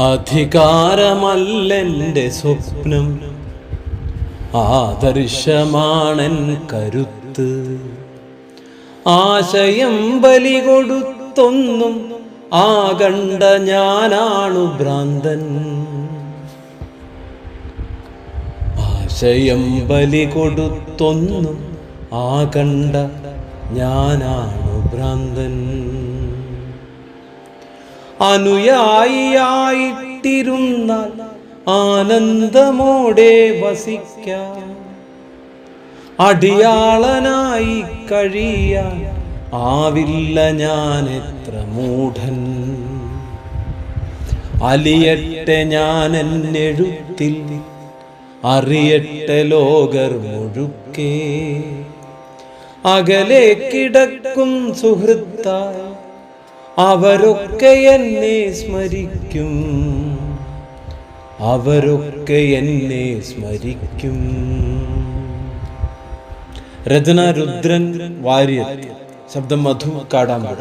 അധികാരമല്ലെൻ്റെ സ്വപ്നം, ആദർശമാണെൻ കരുത്ത്. ആശയം ബലി കൊടുത്തൊന്നും ആകണ്ട ഞാനാണു ഭ്രാന്തൻ. ആശയം ബലി കൊടുത്തൊന്നും ആകണ്ട ഞാനാണു ഭ്രാന്തൻ. അനുയായിയായിട്ടിരുന്നാൽ ആനന്ദമോടെ വസിക്കാം, അടിയാളനായി കഴിയാൻ ആവില്ല ഞാൻ എത്ര മൂഢൻ. അലിയട്ടെ ഞാൻ എന്നെഴുത്തിൽ, അറിയട്ടെ ലോകർ മുഴുക്കെ. അകലെ കിടക്കും സുഹൃത്തായി അവരൊക്കെ എന്നെ സ്മരിക്കും, അവരൊക്കെ എന്നെ സ്മരിക്കും. രചന രുദ്രൻ വാര്യർ, ശബ്ദം മധു കാടാമ്പുഴ.